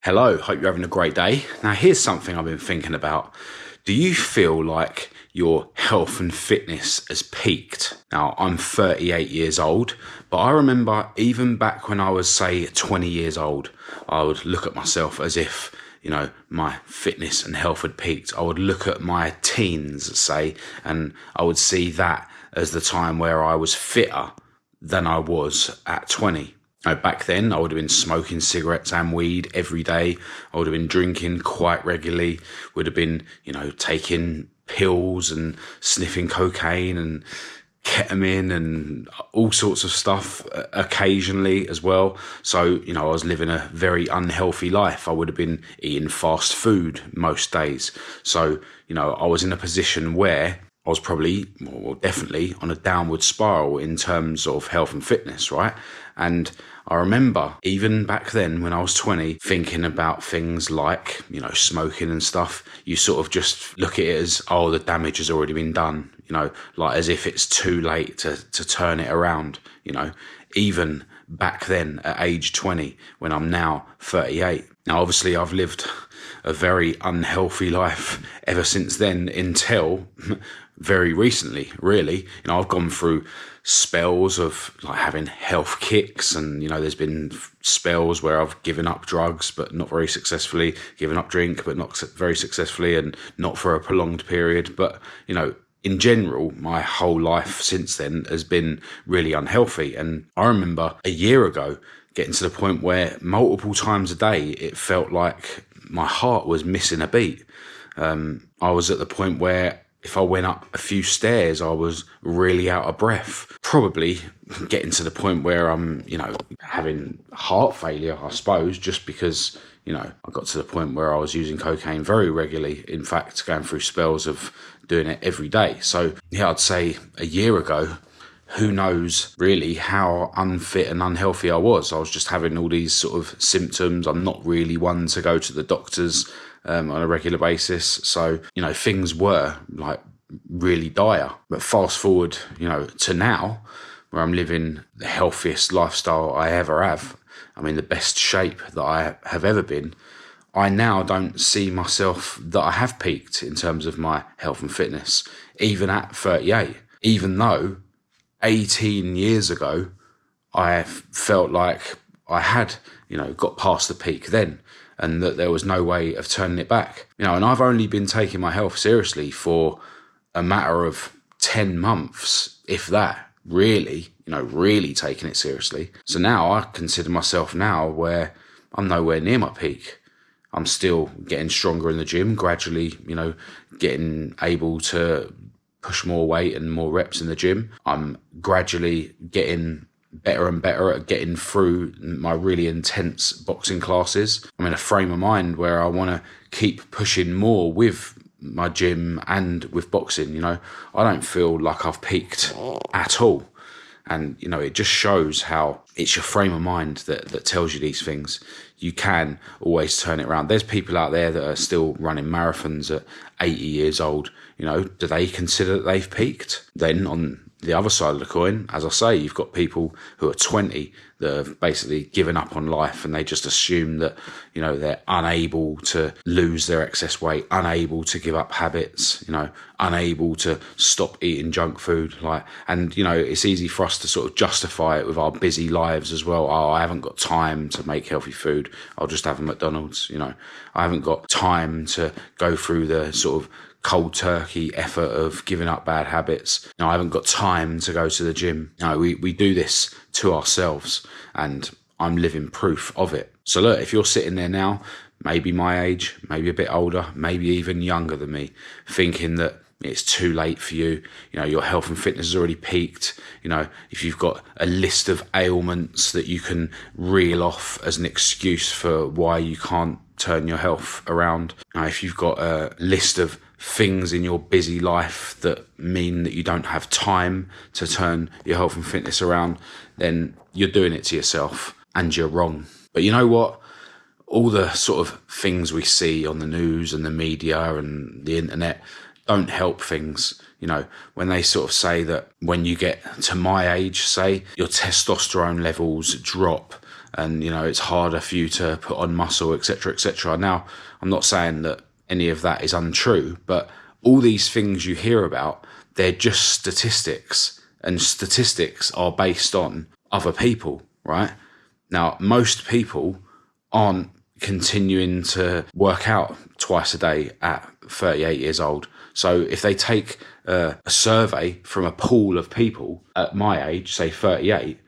Hello, hope you're having a great day. Now, here's something I've been thinking about. Do you feel like your health and fitness has peaked? Now, I'm 38 years old, but I remember even back when I was, say, 20 years old, I would look at myself as if, my fitness and health had peaked. I would look at my teens, say, and I would see that as the time where I was fitter than I was at 20. Back then, I would have been smoking cigarettes and weed every day. I would have been drinking quite regularly, would have been, taking pills and sniffing cocaine and ketamine and all sorts of stuff occasionally as well. So, I was living a very unhealthy life. I would have been eating fast food most days. So, I was in a position where I was probably, definitely on a downward spiral in terms of health and fitness, right? And I remember even back then when I was 20, thinking about things like, smoking and stuff. You sort of just look at it as, oh, the damage has already been done, like as if it's too late to turn it around, even back then at age 20 when I'm now 38. Now, obviously, I've lived a very unhealthy life ever since then until very recently, really. I've gone through spells of like having health kicks and, there's been spells where I've given up drugs, but not very successfully, given up drink, but not very successfully and not for a prolonged period. But, in general, my whole life since then has been really unhealthy. And I remember a year ago getting to the point where multiple times a day, it felt like my heart was missing a beat. I was at the point where if I went up a few stairs, I was really out of breath. Probably getting to the point where I'm, having heart failure, I suppose, just because, I got to the point where I was using cocaine very regularly. In fact, going through spells of doing it every day. So, I'd say a year ago, who knows really how unfit and unhealthy I was. I was just having all these sort of symptoms. I'm not really one to go to the doctors on a regular basis. So, things were like really dire. But fast forward, to now, where I'm living the healthiest lifestyle I ever have. I'm in the best shape that I have ever been. I now don't see myself that I have peaked in terms of my health and fitness, even at 38, even though 18 years ago, I felt like I had, got past the peak then and that there was no way of turning it back. And I've only been taking my health seriously for a matter of 10 months, if that, really, really taking it seriously. So now I consider myself now where I'm nowhere near my peak. I'm still getting stronger in the gym, gradually, getting able to push more weight and more reps in the gym. I'm gradually getting better and better at getting through my really intense boxing classes. I'm in a frame of mind where I want to keep pushing more with my gym and with boxing. I don't feel like I've peaked at all. And, it just shows how it's your frame of mind that tells you these things. You can always turn it around. There's people out there that are still running marathons at 80 years old. Do they consider that they've peaked? Then on the other side of the coin, as I say, you've got people who are 20 that have basically given up on life and they just assume that, they're unable to lose their excess weight, unable to give up habits, unable to stop eating junk food. It's easy for us to sort of justify it with our busy lives as well. Oh, I haven't got time to make healthy food. I'll just have a McDonald's, I haven't got time to go through the sort of cold turkey effort of giving up bad habits. I haven't got time to go to the gym. We do this to ourselves and I'm living proof of it. So look, if you're sitting there now, maybe my age, maybe a bit older, maybe even younger than me, thinking that it's too late for you, your health and fitness has already peaked. If you've got a list of ailments that you can reel off as an excuse for why you can't turn your health around. If you've got a list of things in your busy life that mean that you don't have time to turn your health and fitness around, then you're doing it to yourself and you're wrong. But you know what? All the sort of things we see on the news and the media and the internet don't help things. You know, when they sort of say that when you get to my age, say, your testosterone levels drop and, you know, it's harder for you to put on muscle, etc., etc. Now, I'm not saying that any of that is untrue, but all these things you hear about, they're just statistics, and statistics are based on other people, right? Now, most people aren't continuing to work out twice a day at 38 years old. So if they take a survey from a pool of people at my age, say 38,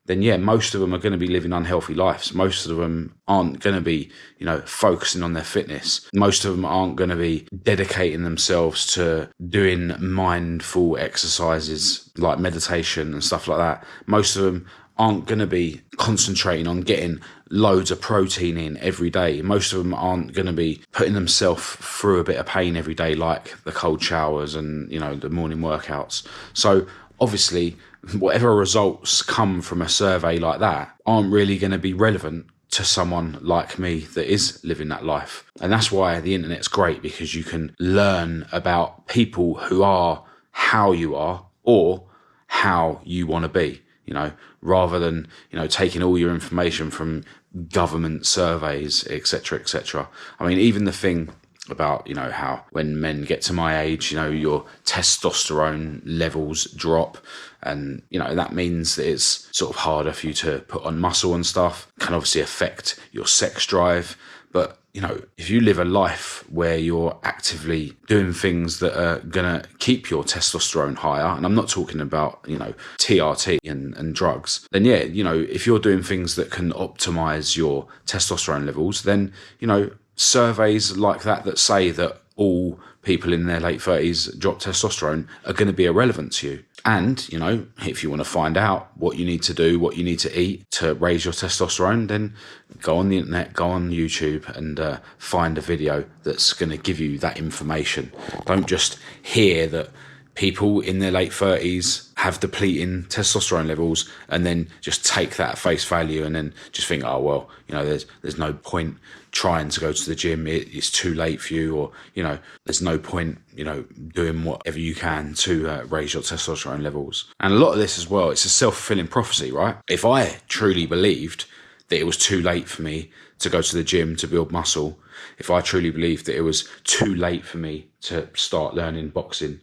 then yeah, most of them are going to be living unhealthy lives. Most of them aren't going to be, you know, focusing on their fitness. Most of them aren't going to be dedicating themselves to doing mindful exercises like meditation and stuff like that. Most of them aren't going to be concentrating on getting loads of protein in every day. Most of them aren't going to be putting themselves through a bit of pain every day, like the cold showers and, you know, the morning workouts. So obviously, whatever results come from a survey like that aren't really going to be relevant to someone like me that is living that life. And that's why the internet's great, because you can learn about people who are how you are or how you want to be, you know, rather than, you know, taking all your information from government surveys, etc., etc. I mean, even the thing about, you know, how when men get to my age, you know, your testosterone levels drop, and, you know, that means that it's sort of harder for you to put on muscle and stuff, can obviously affect your sex drive. But, you know, if you live a life where you're actively doing things that are going to keep your testosterone higher, and I'm not talking about, you know, TRT and drugs, then yeah, you know, if you're doing things that can optimize your testosterone levels, then, you know, surveys like that say that all people in their late 30s drop testosterone are going to be irrelevant to you. And, you know, if you want to find out what you need to do, what you need to eat to raise your testosterone, then go on the internet, go on YouTube and find a video that's going to give you that information. Don't just hear that people in their late 30s have depleting testosterone levels and then just take that at face value and then just think, oh, well, you know, there's no point trying to go to the gym. It's too late for you, or, you know, there's no point, you know, doing whatever you can to raise your testosterone levels. And a lot of this as well, it's a self-fulfilling prophecy, right? If I truly believed that it was too late for me to go to the gym to build muscle, if I truly believed that it was too late for me to start learning boxing,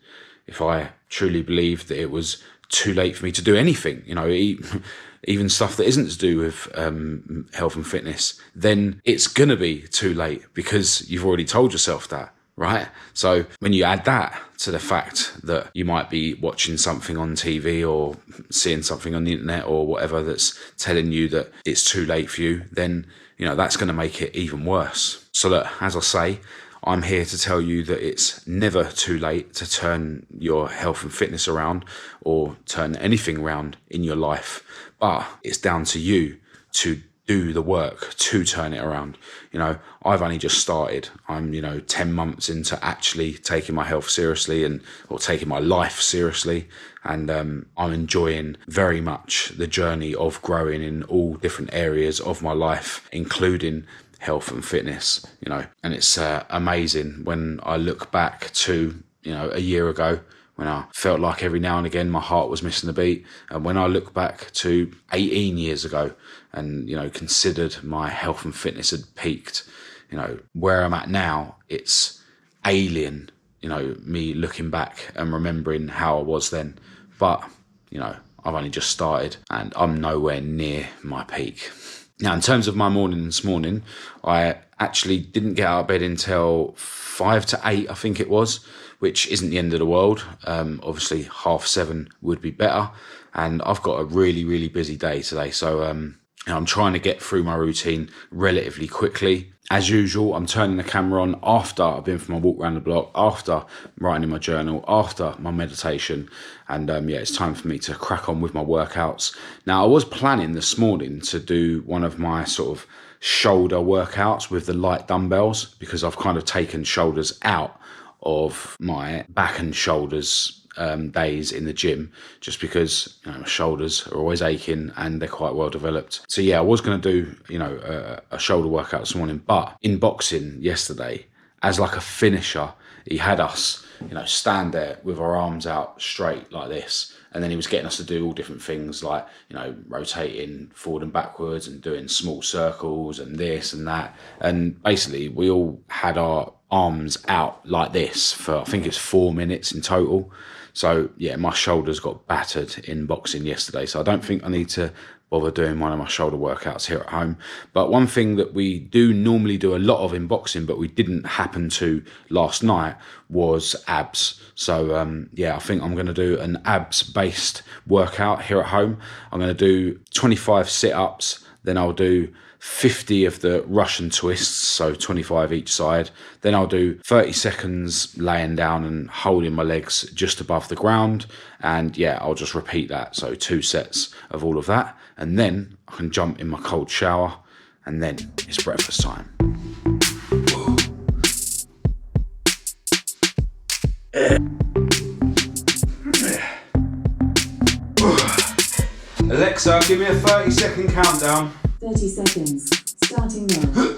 if I truly believed that it was too late for me to do anything, you know, even stuff that isn't to do with health and fitness, then it's going to be too late because you've already told yourself that, right? So when you add that to the fact that you might be watching something on TV or seeing something on the internet or whatever that's telling you that it's too late for you, then, you know, that's going to make it even worse. So that, as I say, I'm here to tell you that it's never too late to turn your health and fitness around or turn anything around in your life. But it's down to you to do the work to turn it around. You know, I've only just started. I'm, you know, 10 months into actually taking my health seriously or taking my life seriously. And I'm enjoying very much the journey of growing in all different areas of my life, including health and fitness, you know. And it's amazing when I look back to, you know, a year ago when I felt like every now and again my heart was missing a beat. And when I look back to 18 years ago and, you know, considered my health and fitness had peaked, you know, where I'm at now, it's alien, you know, me looking back and remembering how I was then. But, you know, I've only just started and I'm nowhere near my peak. Now, in terms of my morning this morning, I actually didn't get out of bed until 5 to 8, I think it was, which isn't the end of the world. Obviously, 7:30 would be better. And I've got a really, really busy day today. So I'm trying to get through my routine relatively quickly. As usual, I'm turning the camera on after I've been for my walk around the block, after writing in my journal, after my meditation. And it's time for me to crack on with my workouts. Now, I was planning this morning to do one of my sort of shoulder workouts with the light dumbbells, because I've kind of taken shoulders out of my back and shoulders days in the gym, just because, you know, my shoulders are always aching and they're quite well developed. So yeah, I was going to do, you know, a shoulder workout this morning, but in boxing yesterday, as like a finisher, he had us, stand there with our arms out straight like this. And then he was getting us to do all different things like, rotating forward and backwards and doing small circles and this and that. And basically we all had our arms out like this for, I think it's 4 minutes in total. So yeah, my shoulders got battered in boxing yesterday. So I don't think I need to bother doing one of my shoulder workouts here at home. But one thing that we do normally do a lot of in boxing, but we didn't happen to last night, was abs. So yeah, I think I'm going to do an abs based workout here at home. I'm going to do 25 sit-ups, then I'll do 50 of the Russian twists, so 25 each side. Then I'll do 30 seconds laying down and holding my legs just above the ground. And yeah, I'll just repeat that. So 2 sets of all of that. And then I can jump in my cold shower, and then it's breakfast time. Alexa, give me a 30-second countdown. 30 seconds, starting now.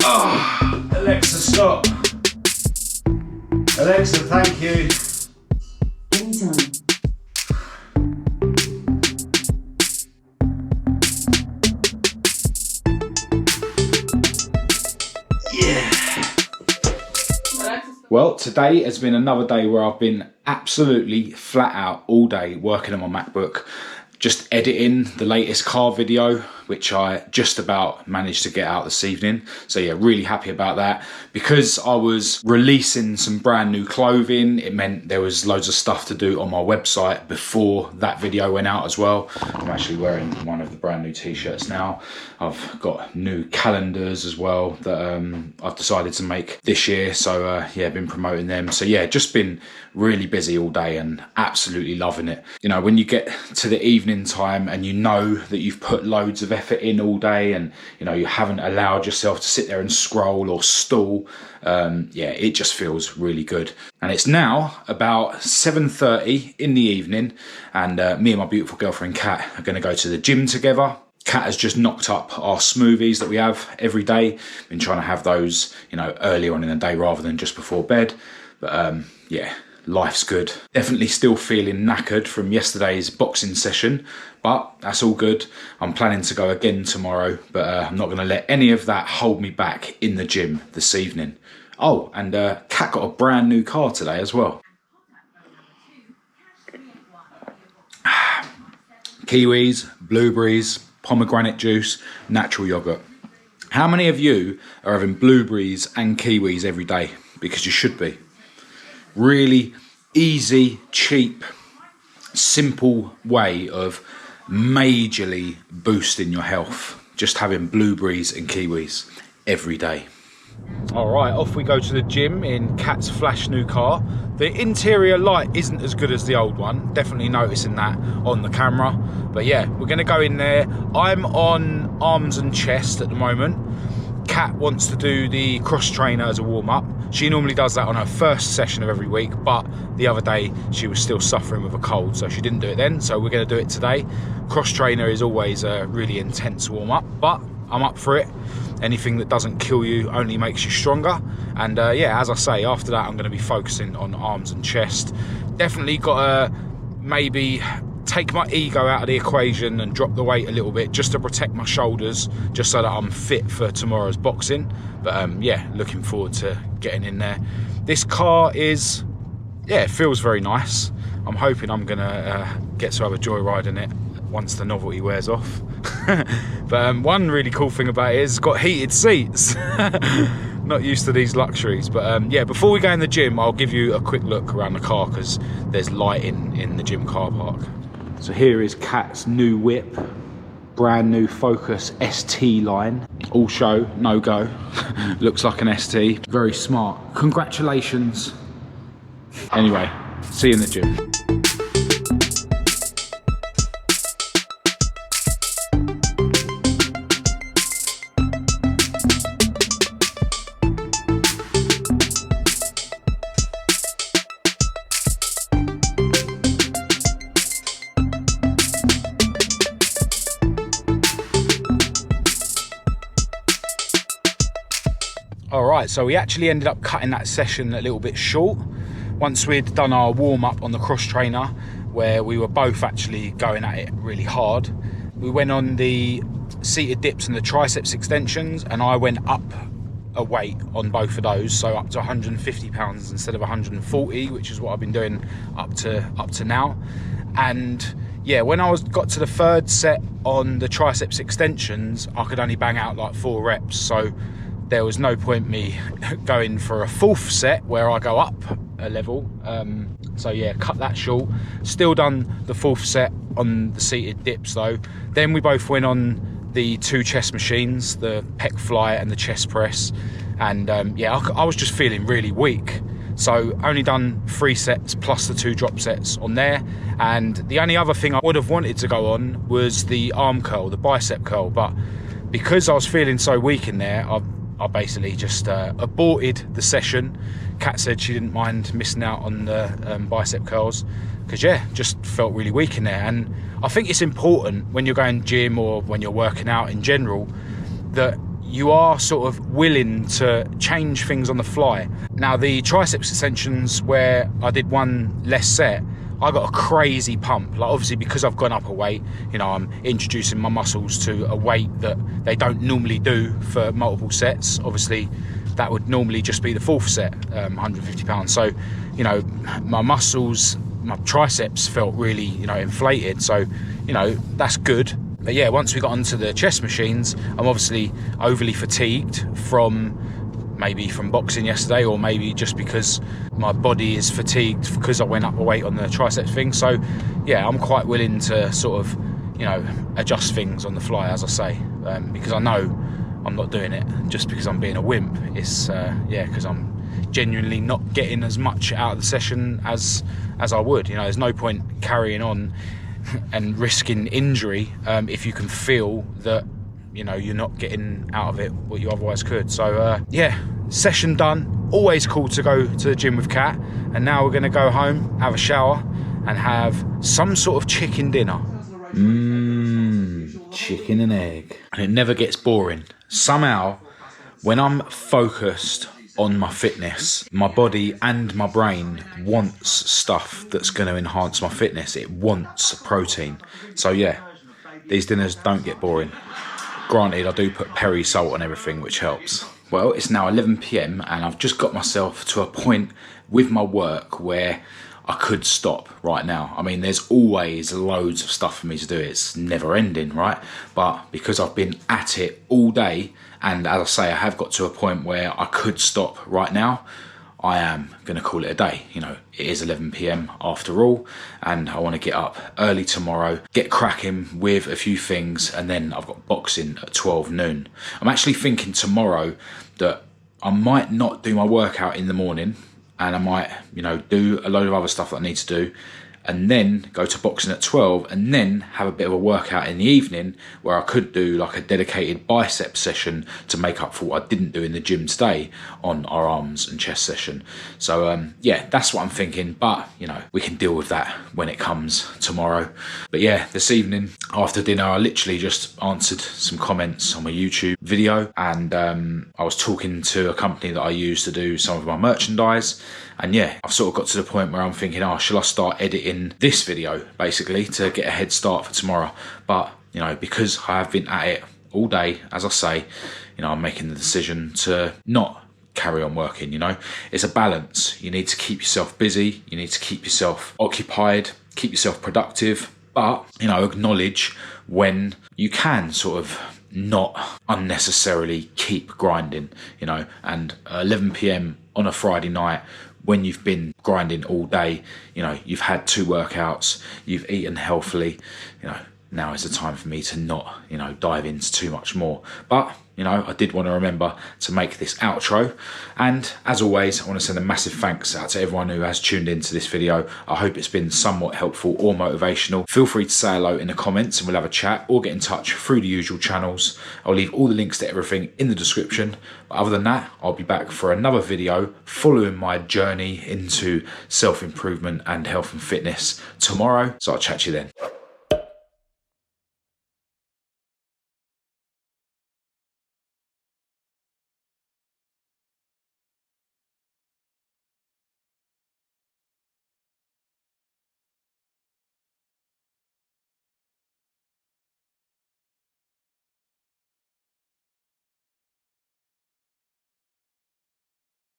Oh, Alexa, stop. Alexa, thank you. Anytime. Well, today has been another day where I've been absolutely flat out all day working on my MacBook, just editing the latest car video, which I just about managed to get out this evening. So yeah, really happy about that. Because I was releasing some brand new clothing, it meant there was loads of stuff to do on my website before that video went out as well. I'm actually wearing one of the brand new t-shirts now. I've got new calendars as well that I've decided to make this year. So yeah, been promoting them. So yeah, just been really busy all day and absolutely loving it. When you get to the evening time and you know that you've put loads of effort in all day and you haven't allowed yourself to sit there and scroll or stall, yeah, it just feels really good. And it's now about 7:30 in the evening, and me and my beautiful girlfriend Kat are going to go to the gym together. Kat has just knocked up our smoothies that we have every day. Been trying to have those earlier on in the day rather than just before bed. But yeah, life's good. Definitely still feeling knackered from yesterday's boxing session, but that's all good. I'm planning to go again tomorrow, but I'm not going to let any of that hold me back in the gym this evening. Oh, and Kat got a brand new car today as well. Kiwis, blueberries, pomegranate juice, natural yogurt. How many of you are having blueberries and kiwis every day? Because you should be. Really easy, cheap, simple way of majorly boosting your health. Just having blueberries and kiwis every day. All right, off we go to the gym in Kat's flash new car. The interior light isn't as good as the old one. Definitely noticing that on the camera. But yeah, we're going to go in there. I'm on arms and chest at the moment. Kat wants to do the cross trainer as a warm-up. She normally does that on her first session of every week, but the other day she was still suffering with a cold, so she didn't do it then. So we're going to do it today. Cross trainer is always a really intense warm-up, but I'm up for it. Anything that doesn't kill you only makes you stronger. And yeah, as I say, after that I'm going to be focusing on arms and chest. Definitely got to maybe take my ego out of the equation and drop the weight a little bit just to protect my shoulders, just so that I'm fit for tomorrow's boxing. But yeah, looking forward to getting in there. This car is, yeah, it feels very nice. I'm hoping I'm going to get to have a joyride in it once the novelty wears off. But one really cool thing about it is it's got heated seats. Not used to these luxuries. But yeah, before we go in the gym, I'll give you a quick look around the car because there's lighting in the gym car park. So here is Kat's new whip, brand new Focus ST line. All show, no go. Looks like an ST. Very smart. Congratulations. Anyway, see you in the gym. All right, so we actually ended up cutting that session a little bit short. Once we'd done our warm-up on the cross trainer, where we were both actually going at it really hard, we went on the seated dips and the triceps extensions, and I went up a weight on both of those, so up to 150 pounds instead of 140, which is what I've been doing up to now. And yeah, when I got to the third set on the triceps extensions, I could only bang out like 4 reps, so there was no point me going for a fourth set where I go up a level. So yeah, cut that short. Still done the fourth set on the seated dips though. Then we both went on the 2 chest machines, the pec fly and the chest press, and yeah, I was just feeling really weak, so only done 3 sets plus the 2 drop sets on there. And the only other thing I would have wanted to go on was the arm curl, the bicep curl, but because I was feeling so weak in there, I basically just aborted the session. Kat said she didn't mind missing out on the bicep curls because yeah, just felt really weak in there. And I think it's important when you're going gym or when you're working out in general that you are sort of willing to change things on the fly. Now the triceps extensions where I did one less set, I got a crazy pump. Like obviously because I've gone up a weight, you know, I'm introducing my muscles to a weight that they don't normally do for multiple sets. Obviously that would normally just be the 4th set, 150 pounds. So, you know, my muscles, my triceps felt really, you know, inflated. So, you know, that's good. But yeah, once we got onto the chest machines, I'm obviously overly fatigued from boxing yesterday, or maybe just because my body is fatigued because I went up a weight on the triceps thing. So yeah, I'm quite willing to sort of, you know, adjust things on the fly, as I say, because I know I'm not doing it just because I'm being a wimp. It's yeah, because I'm genuinely not getting as much out of the session as I would. You know, there's no point carrying on and risking injury if you can feel that, you know, you're not getting out of it what you otherwise could. So yeah, session done. Always cool to go to the gym with Kat, and now we're going to go home, have a shower and have some sort of chicken dinner. Chicken and egg. And it never gets boring. Somehow when I'm focused on my fitness, my body and my brain wants stuff that's going to enhance my fitness. It wants protein. So yeah, these dinners don't get boring. Granted, I do put peri salt on everything, which helps. Well, it's now 11 PM and I've just got myself to a point with my work where I could stop right now. I mean, there's always loads of stuff for me to do. It's never ending, right? But because I've been at it all day, and as I say, I have got to a point where I could stop right now, I am going to call it a day. You know, it is 11 PM after all, and I want to get up early tomorrow, get cracking with a few things, and then I've got boxing at 12 noon. I'm actually thinking tomorrow that I might not do my workout in the morning, and I might, you know, do a load of other stuff that I need to do, and then go to boxing at 12, and then have a bit of a workout in the evening where I could do like a dedicated bicep session to make up for what I didn't do in the gym today on our arms and chest session. So yeah, that's what I'm thinking, but you know, we can deal with that when it comes tomorrow. But yeah, this evening after dinner, I literally just answered some comments on my YouTube video, and I was talking to a company that I use to do some of my merchandise. And yeah, I've sort of got to the point where I'm thinking, oh, shall I start editing this video basically to get a head start for tomorrow? But, you know, because I have been at it all day, as I say, you know, I'm making the decision to not carry on working. You know, it's a balance. You need to keep yourself busy. You need to keep yourself occupied, keep yourself productive, but, you know, acknowledge when you can sort of not unnecessarily keep grinding, you know. And 11 PM on a Friday night, when you've been grinding all day, you know, you've had 2 workouts, you've eaten healthily, you know, now is the time for me to not, you know, dive into too much more. But, you know, I did want to remember to make this outro. And as always, I want to send a massive thanks out to everyone who has tuned into this video. I hope it's been somewhat helpful or motivational. Feel free to say hello in the comments and we'll have a chat, or get in touch through the usual channels. I'll leave all the links to everything in the description. But other than that, I'll be back for another video following my journey into self-improvement and health and fitness tomorrow. So I'll chat to you then.